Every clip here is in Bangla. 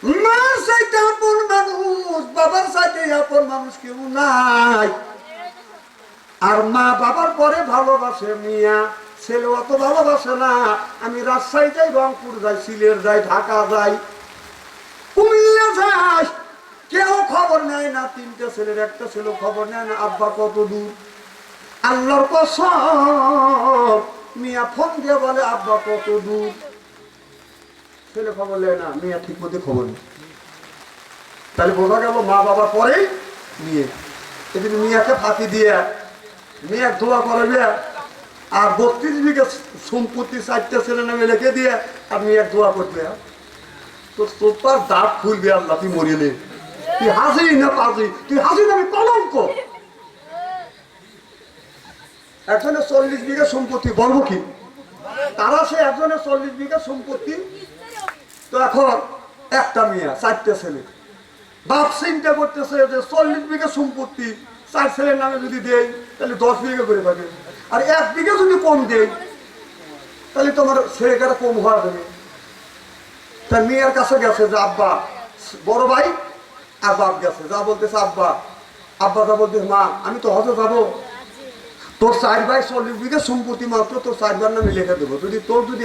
মার চাইতে আপন মানুষ, বাবার চাইতে আপন মানুষ কেউ নাই। আর মা বাবার পরে ভালোবাসে মিয়া, ছেলে অত ভালোবাসে না। আমি রাজশাহী যাই, রংপুর যাই, সিলেট যাই, ঢাকা যাই, কুমিল্লা যাই, কেউ খবর নেয় না। তিনটে ছেলের একটা ছেলে খবর নেয় না আব্বা কত দূর। আল্লাহর কসম, মিয়া ফোন দিয়ে বলে আব্বা কত দূর, ছেলে খবর নেয় না, মিয়া ঠিক মতো খবর নেই। তাহলে বোঝা গেল মা বাবা পরেই নিয়ে। এদিন মিয়াকে ফাঁকি দিয়ে মিয়া দোয়া করবে, আর 32 বিঘা সম্পত্তি 4টে ছেলে নামে লিখে দিয়ে আর মিয়া দোয়া করবে। তো তোর দাঁত খুলবে আল্লাহ, তুই মরিলে। তুই হাসি না পাজি, তুই হাসি না কলঙ্ক। একজনের 40 বিঘা সম্পত্তি, বলবো কি তারা, সে একজনের 40 বিঘা সম্পত্তি। তো এখন একটা মেয়ে 4টে ছেলে, বাপ চিন্তা করতেছে যে 40 বিঘা সম্পত্তি 4 ছেলের নামে যদি দেয় তাহলে 10 বিঘা করে পাবে, আর 1 বিঘা যদি কম দেয় তাহলে তোমার ছেলেটা কম হওয়া যাবে। তার মেয়ের কাছে গেছে যে আব্বা, বড় ভাই আর বাপ গেছে, যা বলতেছে আব্বা, আব্বা যা বলতেছে মা আমি তো হজে যাবো, তোর 4 ভাই 40 বিঘা সম্পত্তি মাত্র তোর 4 ভাইয়ের নামে লিখে দেবো, যদি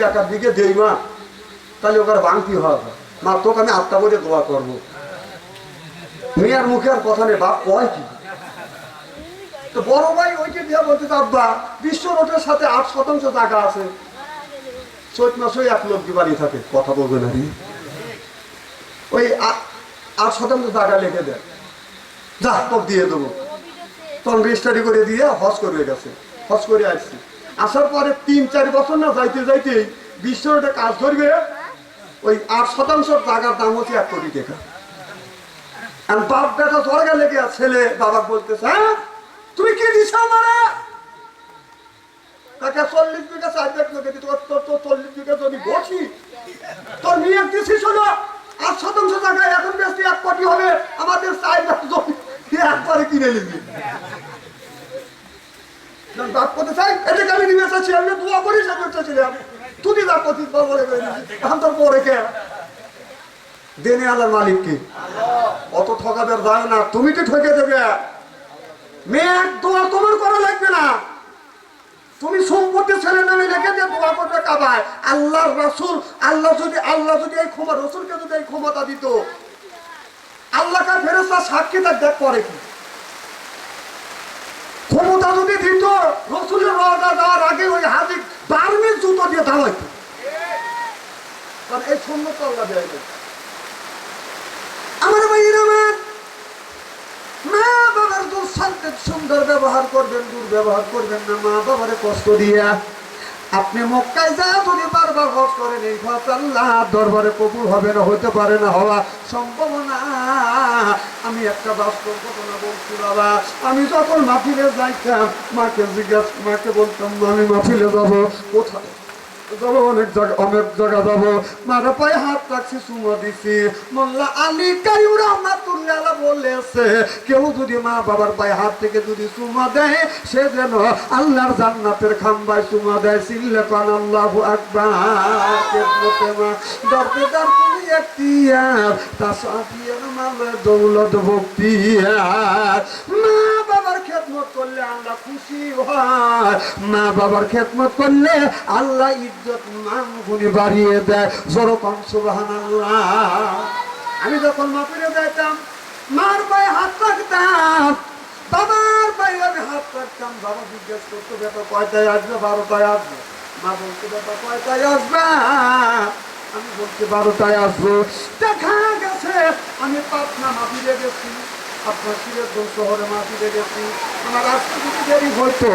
1 বিঘে দেই মা তাহলে ওখানে ভাঙতি হওয়া যায়, মা তোকে আমি আত্মা করে দোয়া করবো। মেয়ের মুখে আর কথা নেই, বাপ কয় কি। তো বড় ভাই ওইকে দিয়ে বলতে আব্বা বিশ্ব রোডের সাথে 8% জায়গা আছে, চৈত মাসে 1 লোক বাড়ি থাকে, কথা বলবে না, ওই 8% জায়গা লিখে দেয়, যা তোর দিয়ে দেবো। তখন রেজিস্ট্রি করে দিয়ে হজ করে গেছে, হজ করে আসছি। আসার পরে 3-4 বছর না যাইতে যাইতে বিশ্ব রোডে কাজ ধরবে, ওই 8% জায়গার দাম হচ্ছে 1 কোটি টাকা। আর বাপ বেটা স্বর্গা লেগে ছেলে বাবা বলতেছে হ্যাঁ তুমি কি দিছ আমারে, তাকে 40 বিঘা 4 লাখ লোকে দিত, তোর 40 বিঘা যদি বসি তোর নিয়ে দিছিস হলো 8% জায়গায়, এখন বেশি 1 কোটি হবে, আমাদের 4 লাখ জমি একবারে কিনে নিবি। বাপ করতে চাই এটাকে আমি নিয়ে এসেছি, আমি দোয়া করি সে করতেছিলাম, তুই বাপ করতে বলে এখন তোর পরে কে দেনে আল্লাহর মালিক কি, অত ঠকাবের যায় না, তুমি তো ঠকে দেবে। মেয়ে দোয়া তোমার করা লাগবে না, তুমি সম্পত্তি ছেলের নামে রেখে দিয়ে দোয়া করবে কাবায়। আল্লাহর রাসূল, আল্লাহ যদি এই ক্ষমতা, রসুলকে যদি এই ক্ষমতা দিত, আল্লাহকে ফেরেশতা সাক্ষী তার দেখ করে কি ক্ষমতা যদি দিত, রসুলের রওজা যাওয়ার আগে ওই হাজি বার্মির জুতো দিয়ে ধাওয়াইত, কারণ এই সুন্নত আল্লাহ দেয় না। আমার ভাইয়েরা, মা বাবার সুন্দর ব্যবহার করবেন, দুর্ব্যবহার করবেন না। মা বাবারে কষ্ট দিয়া আপনি মক্কায় যা যদি বারবার হজ করেন, এই হজ আল্লাহ দরবারে কবুল হবে না, হইতে পারে না, হওয়া সম্ভব না। আমি একটা বাস্তব ঘটনা বলছি বাবা, আমি যখন মাহফিলে যাইতাম মাকে বলতাম আমি মাহফিলে যাবো, কোথায় যাবো, অনেক জায়গা যাবো, মারা পায়ে হাত রাখছি, চুমা দিছি। মোল্লা আলী কাইয়ুম রাহমাতুল্লাহ বলেছে কেউ যদি মা বাবার পায়ে হাত থেকে যদি চুমা দেয়, সে যেন আল্লাহর জান্নাতের খাম্বায় চুমা দেয়। সিল্লে কান আল্লাহু আকবার। খেদমতে মা দরবেদার তুমি এখতিয়ার, তাসাফিয়ার মালে দৌলত বখতিয়ার। মা বাবার খেদমত করলে আল্লাহ খুশি হয়, মা বাবার খেদমত করলে আল্লাহ ইজ্জত মান গুণে বাড়িয়ে দেয়। যেরকম সুবহানাল্লাহ। আমি যখন মাহফিলে যাইতাম, মার পায়ে হাত রাখতাম, বাবার পায়ে আমি হাত রাখতাম। বাবা জিজ্ঞেস করতো বেটা কয়টায় আসবে, 12টায় আসবে। মা বলতো বেটা কয়টায় আসবে, আমি বলছি 12টায় আসবো। দেখা গেছে আমি পাটনা মাহফিলে গেছি, আপনার সিরাজগঞ্জ শহরে মাহফিলে গেছি, আমার আসতে যদি দেরি হইতো,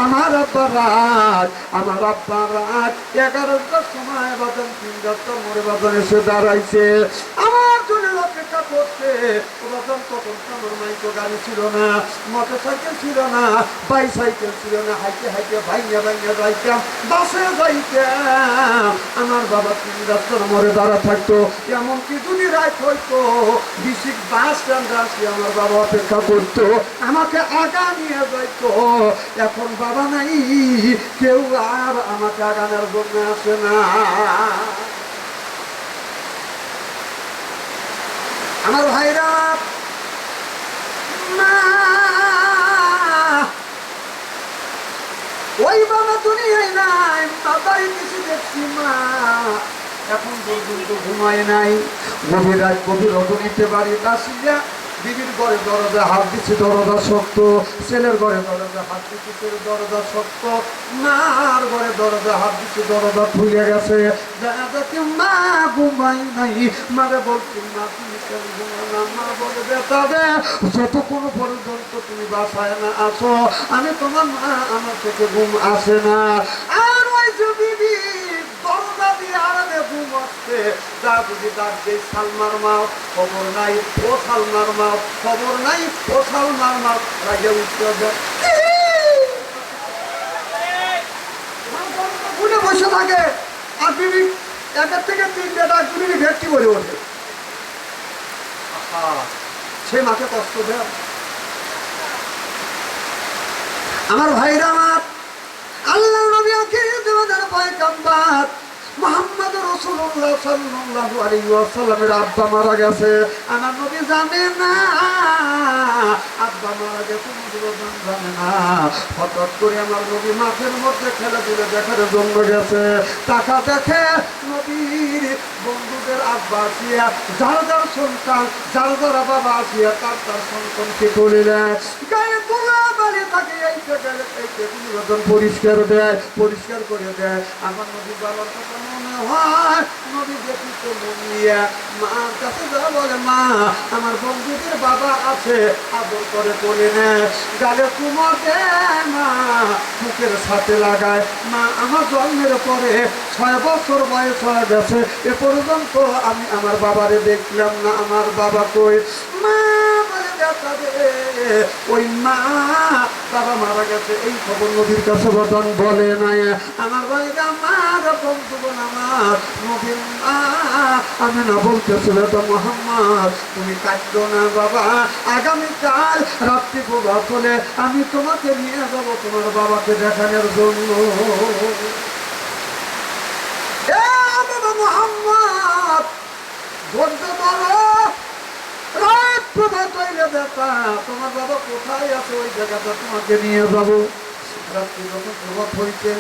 আমার আব্বা রাত 11টার সময় বাজান 3-4টার মোড়ে বাজান এসে দাঁড়াইছে, আমার জন্য অপেক্ষা করছে। বাজান তখন আমার মাইকো গাড়ি ছিল না, মোটরসাইকেল ছিল না, বাইসাইকেল ছিল না, হাইটে হাইটে ভাইয়া যাইতাম, বাসে যাইতাম। আমার বাবা 3-4টার মোড়ে দাঁড়া থাকতো, এমনকি যদি রাত হইতো বিশিক বাস স্ট্যান্ড আসি আমার বাবা অপেক্ষা করতো, আমাকে আগা নিয়ে যাইতো। এখন বাবা নাই, কেউ আর আমাকে আগানোর জন্য আসে না। আমার ভাইরা, মা ওই বাবা দুনিয়ায় নাই, বাবাই কিছু দেখছি। মা এখন পর্যন্ত ঘুমায় নাই। গভীর রাত, গভীর রজনীতে বাড়িতে আসিয়া বিবির ঘরে দরজা হাত দিচ্ছে, দরজা শক্ত। ছেলের ঘরে দরজা হাত দিচ্ছে, ছেলের দরজা শক্ত। মার ঘরে দরজা হাত দিচ্ছে, দরজা খুলে গেছে। দেখি মা ঘুমাই নাই। মারে বলছি, মা তুমি কেন ঘুমাও না? মা বলে, বেটা রে, যতক্ষণ পর্যন্ত তুমি বাসায় না আসো, আমি তোমার মা, আমার থেকে ঘুম আসে না। আর ওই যে বিবি দরজা দিয়ে আড়ালে ঘুম আসছে, যা যদি ডাক দেই, সালমার মা খবর নাই, ও সালমার মা খবর নাই, ও সালমার মা রাগে উঠতে উঠে বসে থাকে। আর বিবি একের থেকে তিনটে ডাক বিবি ভেটকি বলে ওঠে। সে মাকে কষ্ট দেয়। আমার ভাইরা, আমার আল্লাহ নবী আখির জামানার পয়গম্বর মুহাম্মদ রাসূলুল্লাহ সাল্লাল্লাহু আলাইহি ওয়াসাল্লামের আব্বা মারা গেছে। আমার নবী জানে না আব্বা মারা গেছে, জানে না। হঠাৎ করে আমার নবী মাঠের মধ্যে খেলাধুলা দেখার জন্য গেছে। টাকা দেখে নবীর বন্ধুদের আব্বা আসিয়া, যার যার সন্তান, যার যারা বাবা আসিয়া তার তার সন্তানকে তুলে নেয়, গায়ে তোলা বাড়ি থাকে, এইটা গেলে এইটা নিবেদন পরিষ্কার দেয়, পরিষ্কার করে দেয়। আমার নবী বাবার কথা মনে হয়, নবী দেখিতে মনিয়া মার কাছে যা বলে, মা আমার বন্ধুদের বাবা আছে, আদর করে তুলে নেয়, গালে চুমো দেয়, মা বুকের সাথে লাগায়। মা আমার জন্মের পরে 6 বছর বয়স হয়ে গেছে, এ পর্যন্ত আমি আমার বাবারে দেখলাম না। আমার বাবা কই? মা বলে, দেখা দে, ওই মা বাবা মারা গেছে, এই খবর নবীর কাছে বদন বলে নাই। আমার ভাইরা, আমার বন্ধুগণ, আমার নবীর মা আমি না বলতেছিল, তো মোহাম্মদ তুমি কাঁদো না বাবা, আগামীকাল রাত্রি প্রভাত হলে আমি তোমাকে নিয়ে যাবো তোমার বাবাকে দেখানোর জন্য। বাবা মোহাম্মদ ধৈর্য ধরো, রাত প্রভাত হইলে দেখা তোমার বাবা কোথায় আছে, ওই জায়গাটা তোমাকে নিয়ে যাবো। রাত্রি যখন প্রভাত হইতে,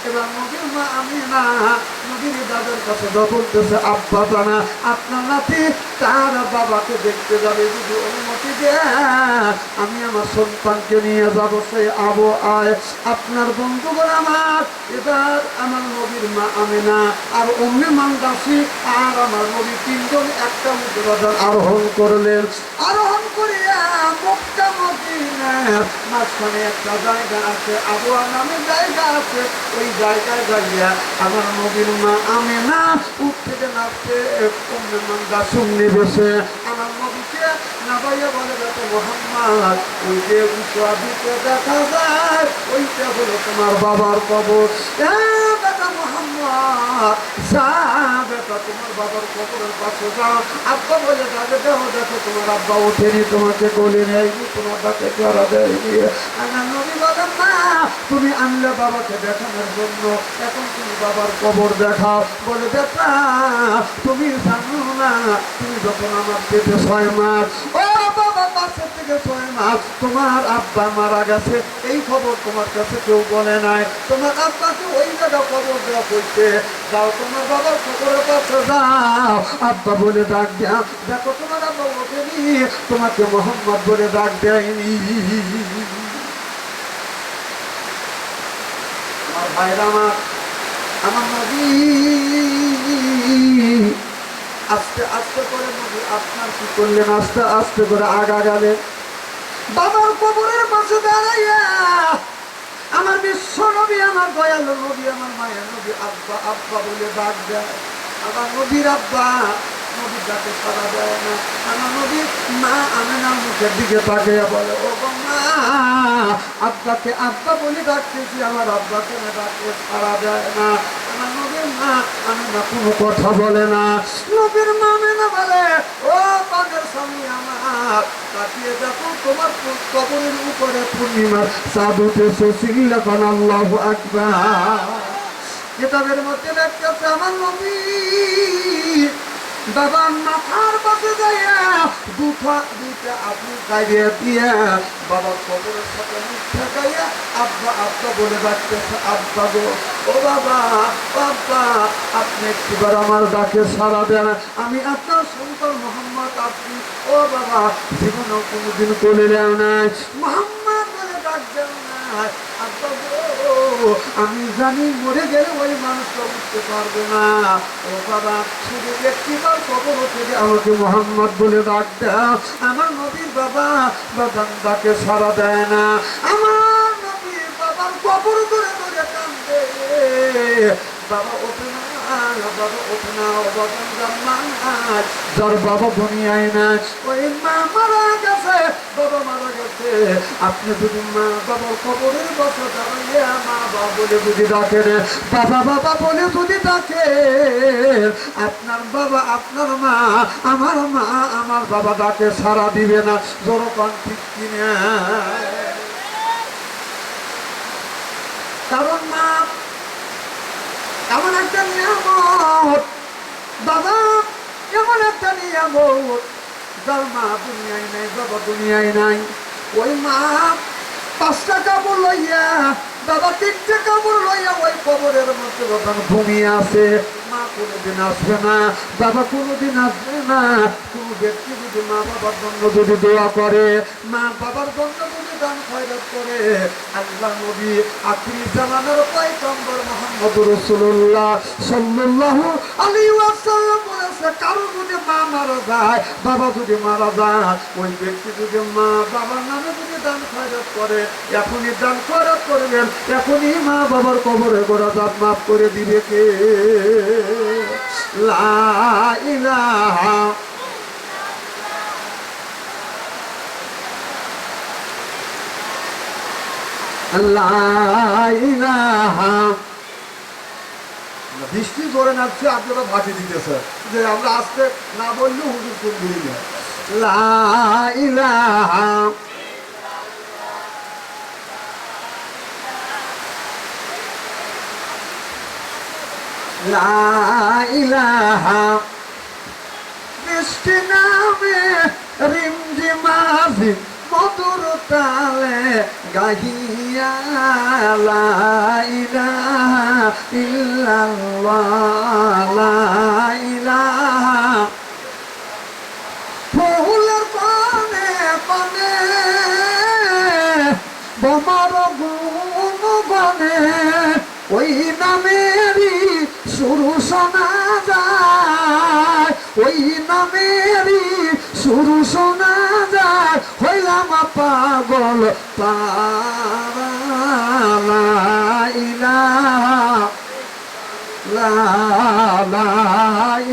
এবার নবীর মা আমিনা নবীর দাদার কাছে বলতেছে, আব্বা জানা আপনার নাতি তার বাবাকে দেখতে যাবে, যদি অনুমতি দেয় আমি আমার সন্তানকে নিয়ে যাব। সেই আবু আয় আপনার বন্ধুগণ আমার। এবার আমার নবীর মা আমিনা আর উম্মে মানদাসী আর আমার নবী তিনজন একটা উঠে আরোহণ করলেন। আরোহণ করিয়া মক্কা মদিনার মাঝখানে একটা জায়গা আছে, আবুয়া নামে জায়গা আছে, ওই জায়গায় যাইয়া আমার নবীর মা আমিনা উঠ থেকে নাচতে উম্মে মানদাসী নিবেছে। আমার নবীকে নাবাইয়া বলে, বেটা মোহাম্মদ ওই যে উঁচা দিকে দেখা যায়, ওইটা হলো তোমার বাবার কবর। বেটা মোহাম্মদ যা, বেটা তোমার বাবার কবরের পাশে যাও। আব্বা বলে, যাবে দেখো, দেখো তোমার আব্বা ওঠেনি, তোমাকে কোলে নেয়নি, তোমার বাকে করা দেয়নি। আমার নবী বলেন, না তুমি আনলে বাবাকে দেখানোর জন্য, এখন তুমি বাবার কবর দেখাও। বলে, বেটা তুমি জানো না, তুমি যখন আমার পেটে 6 মাস, ও বাবা পাশের থেকে 6 মাস তোমার আব্বা মারা গেছে, এই খবর তোমার কাছে কেউ বলে নাই। তোমার আব্বাকে ওই জায়গা খবর দেওয়া হইতে, যাও তোমার বাবার খবরের কাছে যাও, আব্বা বলে ডাক দেও, দেখো তোমার আব্বা ওঠেনি, তোমাকে মোহাম্মদ বলে ডাক দেয়নি। আমার ভাইরা, আমার নবী আস্তে আস্তে করে নবী আপনার কি করলেন, আস্তে আস্তে করে আগা গেলেন। বাবার কবরের পাশে দাঁড়াইয়া আমার বিশ্ব নবী, আমার দয়ালু নবী, আমার মায়ের নবী আব্বা আব্বা বলে ডাক দেয়। আমার নবীর আব্বা নবীর ডাকে সাড়া দেয় না। আমার নবীর মা আমিনার মুখের দিকে তাকিয়ে বলে, ও মা, আব্বাকে আব্বা বলে ডাকতেছি, আমার আব্বাকে ডাকে সাড়া দেয় না। আমার নবীর মা আমিনা কোনো কথা বলে না। নবীর মা আমিনা বলে, ও পাগের স্বামী আমার, তাকিয়ে দেখো তোমার কবরের উপরে পূর্ণিমার চাঁদ উঠেছে, সিল্লাকান আল্লাহু আকবার। কিতাবের মধ্যে লেখা আছে, আমার নবী বাবার মাথার পাশে যাইয়া দুটা আপনি গাইয়ে দিয়ে বাবার কবরের সাথে মুখ ঠেকাইয়া আব্বা আব্বা বলে ডাকতেছে, আব্বা গো, ও বাবা, আব্বা, আপনি একটিবার আমার ডাকে সাড়া দেন, আমি আপনার সন্তান মোহাম্মদ, আপনি, ও বাবা, জীবনেও কোনোদিন কোলে নেও নাই, মোহাম্মদ বলে ডাক দেন নাই, আব্বা গো, আমি জানি মরে গেলে ওই মানুষটা উঠতে পারবে না, ও বাবা, শুধু একটিবার কবর থেকে আমাকে মোহাম্মদ বলে ডাক দাও। আমার নবীর বাবা বাবার ডাকে সাড়া দেয় না, আমার নবীর বাবার কবর ধরে ধরে কান্দে, বাবা ওঠে না, বাবা ওঠে না, ও বাবা জাম্মান, যার বাবা দুনিয়ায় না, ওই মা মারা গেছে, বাবা মারা গেছে, আপনি যদি মা বাবার কবরের বসে দাঁড়িয়ে মা বাবা বলে যদি ডাকেন, বাবা বাবা বলে যদি ডাকে, আপনার বাবা আপনার মা আমার বাবা ডাকে সাড়া দিবে না, জোরকান ঠিক কিনা? কারণ মা এমন একটা নিয়ামত, বাবা এমন একটা নিয়ামত, যার মা দুনিয়ায় নাই, বাবা দুনিয়ায় নাই, ওই মা 5 টাকা কাপড় লইয়া, বাবা 3 টাকা কাপড় লইয়া ওই কবরের মধ্যে বাবা ঘুমিয়ে আছে, মা কোনোদিন আসবে না, বাবা কোনোদিন আসবে না। কোন ব্যক্তি যদি মা বাবার জন্য যদি দোয়া করে, মা বাবার জন্য যদি দান খয়রাত করে, আল্লাহ নবী আখির জামানার পয়গম্বর মুহাম্মদুর রাসূলুল্লাহ সাল্লাল্লাহু আলাইহি ওয়াসাল্লাম বলেছে, কারো যদি মা মারা যায়, বাবা যদি মারা যায়, ওই ব্যক্তি যদি মা বাবার নামে যদি দান খয়রাত করে, এখনই দান খয়রাত করবেন, এখনই মা বাবার কবরে গোরাজাত মাফ করে দিবে কে? লা ইলাহা বৃষ্টি ধরে নাচছে, আপনারা ভাটি দিতেছে যে আমরা আজকে না বললেও হুজুর কোন বলি না। লা ইলাহা লা ইলাহা বৃষ্টি নামে রিমঝিমাঝিম মধুর তালে গাহিয়া, লা ইলাহা ইল্লাল্লাহ, লা ইলাহা। ফুলের পানে পানে বোমার গুণ গানে, ওই নামেরই শুরু শোনা যায়, ওই নামেরই শুরু শোনা যায়, হইলাম পাগল তারা, লা ইলাহা লা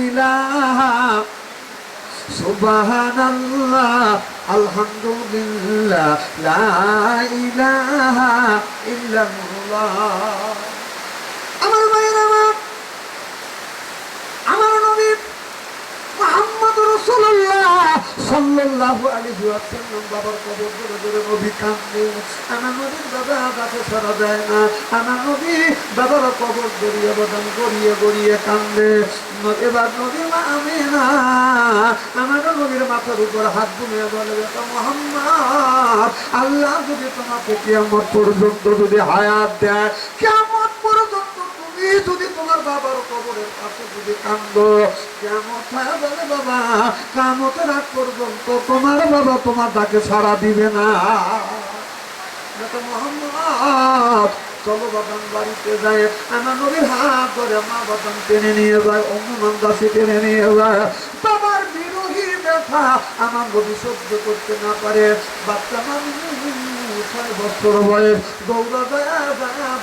ইলাহা সুবহানাল্লাহ আলহামদুলিল্লাহ লা ইলাহা ইল্লাল্লাহ। আমার ভাইয়ের আমার নবী মুহাম্মদুর রাসূলুল্লাহ সাল্লাল্লাহু আলাইহি ওয়াসাল্লাম বাবার কবর ধরে ধরে নবী কান্দে, আমার নবীর বাবা ডাকে সাড়া দেয় না, আমার নবী বাবার কবর গড়িয়ে বদন গড়িয়ে গড়িয়ে কান্দে। এবার নবী মা আমিনা আমার নবীর মাথার উপর হাত বুলিয়ে বলে, মুহাম্মদ, আল্লাহ যদি তোমাকে কিয়ামত পর্যন্ত যদি হায়াত দেয়, কিয়ামত পর্যন্ত তুমি যদি তোমার বাবার কবরের পাশে যদি কান্দো, কিয়ামত হয়ে যাবে বাবা, কিয়ামতের আগ পর্যন্ত তোমার বাবা তোমার ডাকে সাড়া দিবে না। মুহাম্মদ চলো বাদান বাড়িতে যায়, আমার নবীর হাত ধরে মা বাদান টেনে নিয়ে যায়, অন্যমান দাসী টেনে নিয়ে যায়। বাবার বিরোহী ব্যথা আমার নবী সহ্য করতে না পারে, বাচ্চা মানুষ 6 বছর বয়স, দৌড়া যায়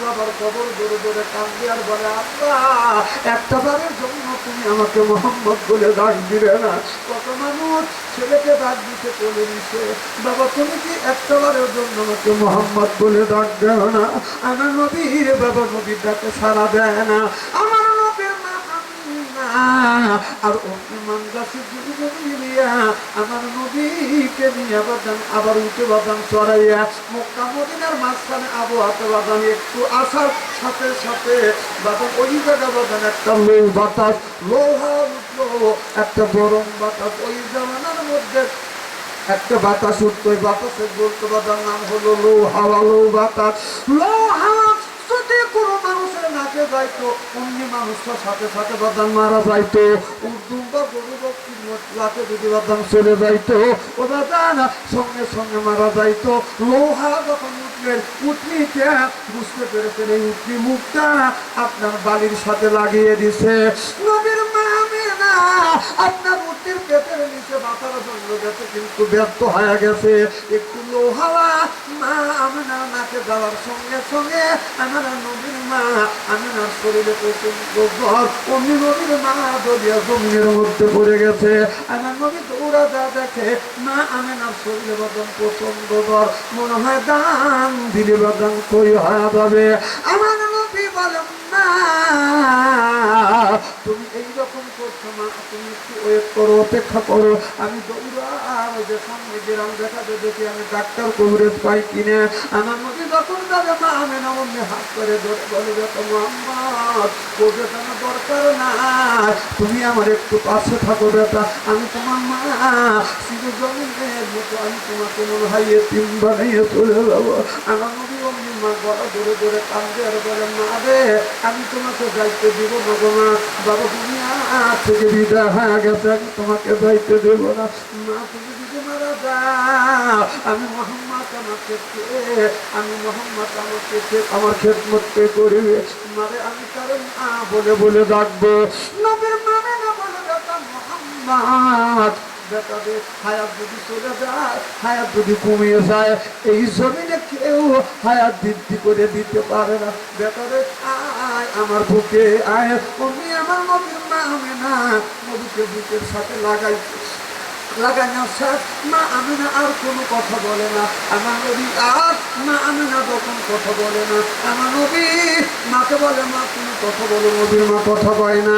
বাবার কবর ধরে ধরে কান্দে আর বলে, আব্বা একটা বারের জন্য তুমি আমাকে মোহাম্মদ বলে ডাক দিবে না? কত মানুষ ছেলেকে ডাক দিতে চলে নিছে, বাবা তুমি কি একটা বারের জন্য আমাকে মোহাম্মদ বলে ডাক দেও না? আমার নবীর বাবা নবীর ডাকে সাড়া দেয় না, আমার নবীর মা আর মাদ্রাসা নিয়া আমার নবীকে নিয়ে বাদান আবার উঠে বাদান চড়াইয়া মক্কা মদিনার মাঝখানে আবহাওয়াতে বাদান একটু আসার সাথে সাথে বাদান ওই জায়গা বাদান একটা লৌ বাতাস লোহা উঠলো, একটা গরম বাতাস। ওই জামানার মধ্যে একটা বাতাস উঠতো, ওই বাতাসের বলতে বাদার নাম হলো লো হাওয়া, লো বাতাস। লো হাওয়া যদি কোনো মানুষের নাকে যাইতো অমনি মানুষটার সাথে সাথে বাদান মারা যাইতো। উর্দুম বা গরু বক্তির লাকে যদি বাদান চলে যাইতো ও বাদান সঙ্গে সঙ্গে মারা যাইতো। লোহা যখন উঠলেন উঠনিকে বুঝতে পেরেছেন এই উঠনি মুখটা আপনার বালির সাথে লাগিয়ে দিছে। নবীর মা আমেনা আপনার উঠনির পেটের নিচে মাথার জন্য গেছে কিন্তু ব্যর্থ হয়ে গেছে। একটু লোহাওয়া মা আমেনার নাকে যাওয়ার সঙ্গে সঙ্গে আমার নবীর মা আমেনার শরীরে প্রচন্ড জ্বর। অমনি নবীর মা দরিয়া জমিনের মধ্যে পড়ে গেছে। আমার নবী দৌড়া যা দেখে মা আমেনার শরীরে বদন প্রচন্ড জ্বর, মনে হয় দান দিলে বদন কই হয়ে যাবে। আমার নবী বলেন না তুমি এইরকম করছো মা, তুমি একটু ওয়েট করো, অপেক্ষা করো, আমি দৌড়ার যে সামনে গেলাম দেখাতে দেখি আমি ডাক্তার কবরেজ পাই কিনে। আমার নবী যখন যাবে মা আমেনা অমনি হাত করে ধরে বলে দেখো মোহাম্মদ ও বেটানো দরকার না, তুমি আমার একটু পাশে থাকো বেটা, আমি তোমার মা চিরজমিনের মতো আমি তোমাকে মনে হয় এতিম বানাইয়ে চলে যাবো। আমার নবী অমনি মা গলা ধরে ধরে কান্দে আর বলে মা রে আমি তোমাকে যাইতে দিব না গো মা, বাবা দুনিয়া থেকে বিদায় হয়ে গেছে, আমি তোমাকে যাইতে দেব না মা, তুমি যদি মারা যাও আমি মোহাম্মদ আমাকে আমি মোহাম্মদ আমাকে আমার খেদমত কে করিবে, মারে আমি তার মা বলে বলে ডাকবো। নবীর নামে না বলে বেটা মোহাম্মদ বেটাদের হায়াত যদি চলে যায়, হায়াত যদি কমিয়ে যায়, এই জমিনে কেউ হায়াত বৃদ্ধি করে দিতে পারে না। বেটাদের আয় আমার বুকে আয়, অমনি আমার নবীর মা আমেনা নবীকে বুকের সাথে লাগানোর সাথে মা আমেনা আর কোনো কথা বলে না। আমার নবী আর মা আমেনা যখন কথা বলে না, আমার নবী মাকে বলে মা তুমি কথা বলো, নবীর মা কথা কয় না।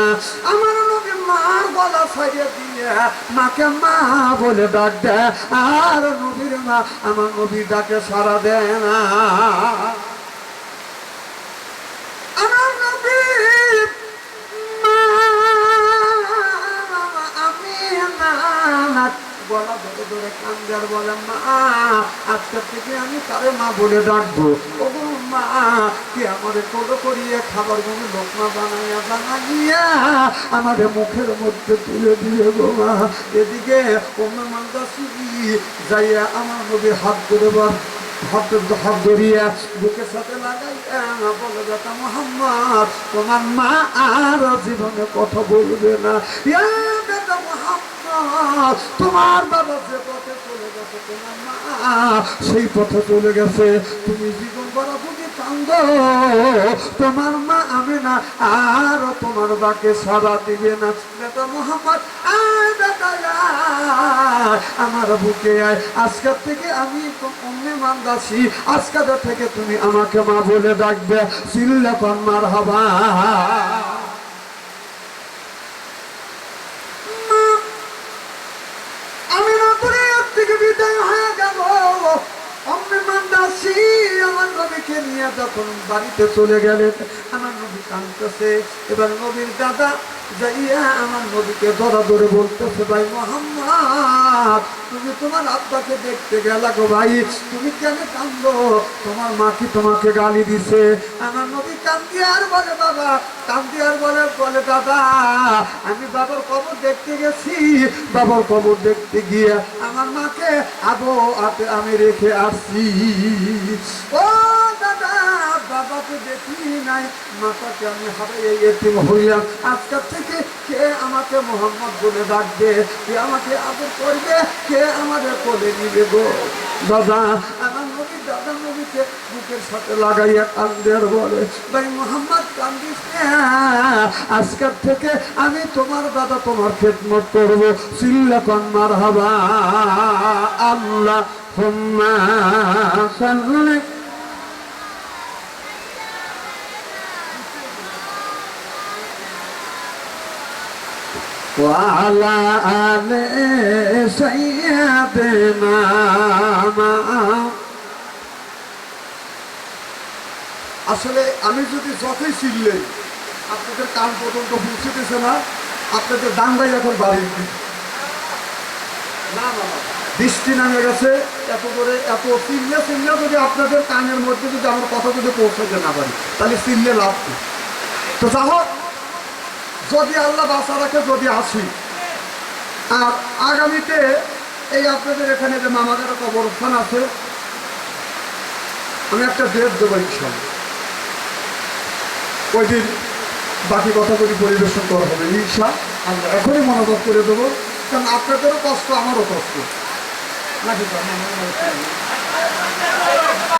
আমার নবী মার গলা ছাড়িয়ে দিয়ে মাকে মা বলে ডাক দেয়, আর নবীর মা আমার নবীর ডাকে সাড়া দেয় না। আমার নবী গলা ধরে ধরে কান্দে আর বলে মা আজকের থেকে আমি কারে মা বলে ডাকবো, ও মা কি আমাদের কোলো করিয়ে খাবার গুলো লোকমা বানাইয়া আমাদের মুখের মধ্যে তুলে দিয়ে গো মা। এদিকে ওমর মাদ্রাসি যাইয়া আমার নবীর হাত ধরে হাত ধরিয়া বুকের সাথে লাগাইয়া বলে বেটা মোহাম্মদ তোমার মা আর জীবনে কথা বলবে না। বেটা মোহাম্মদ তোমার বাবা যে পথে চলে গেছে তোমার মা সেই পথে চলে গেছে, তুমি জীবন বড় বুঝি কান্দ, তোমার মা আমেনা আর তোমার বাকে সারা দিবে না। বেটা মোহাম্মদ আয় বেটা আমার বুকে আয়, আজকের থেকে আমি অমনি মান্দাসি, আজকের থেকে তুমি আমাকে মা বলে ডাকবে, চিল্লা পান মারহাবা। আমি না করে থেকে বিদায় হয়ে গেল, অমনি মান্দাসি আমার নবীকে নিয়ে যখন বাড়িতে চলে গেলেন, আমার নবী কাঁদতেছে। এবার নবীর দাদা যাইয়া আমার নবীকে ধরা ধরে বলতেছে ভাই মোহাম্মদ তুমি তোমার আব্বাকে দেখতে গেলা গো ভাই, তুমি কেন কান্দো, তোমার মা কি তোমাকে গালি দিছে? আমার নবী কান্দি আর বলে বাবা, কান্দি আর বলে দাদা আমি বাবার কবর দেখতে গেছি, বাবার কবর দেখতে গিয়ে আমার মাকে আবো হাতে আমি রেখে আসছি। ও দাদা বাবাকে দেখি নাই, মাতাকে আমি হারিয়ে এতিম হইলাম, আজকের থেকে কে আমাকে মোহাম্মদ বলে ডাকবে, কে আমাকে আদর করবে, কে আমাদের কোলে নিবে গো দাদা। আমার নবী দাদা নবীকে বুকের সাথে লাগাইয়া কান্দে আর বলে ভাই মোহাম্মদ কান্দিস না, আজকের থেকে আমি তোমার দাদা তোমার খেদমত করবো, চিল্লা কান মারহাবা। আল্লাহুম্মা সাল্লি وعلى آل سيدنا আসলে আমি যদি যতই চিনলে আপনাদের কান পর্যন্ত পৌঁছেতেছে না, আপনাদের ডাঙ্গাই এখন বাড়ি না বৃষ্টি নামে গেছে, এত করে এত চিনলে যদি আপনাদের কানের মধ্যে যদি আমার কথা যদি পৌঁছাতে না পারি তাহলে চিনলে লাভ কি? তো যা হোক, যদি আল্লাহ বাঁচা রাখে, যদি আসি, আর আগামীতে এই আপনাদের এখানে যে মামাদের কবরস্থান আছে, আমি একটা ডেট দেবো ইনশাল্লাহ, ওই দিন বাকি কথাগুলি পরিবেশন করা হবে ইনশাআল্লাহ। এখনই মনোযোগ করে দেবো, কারণ আপনাদেরও কষ্ট, আমারও কষ্ট নাকি।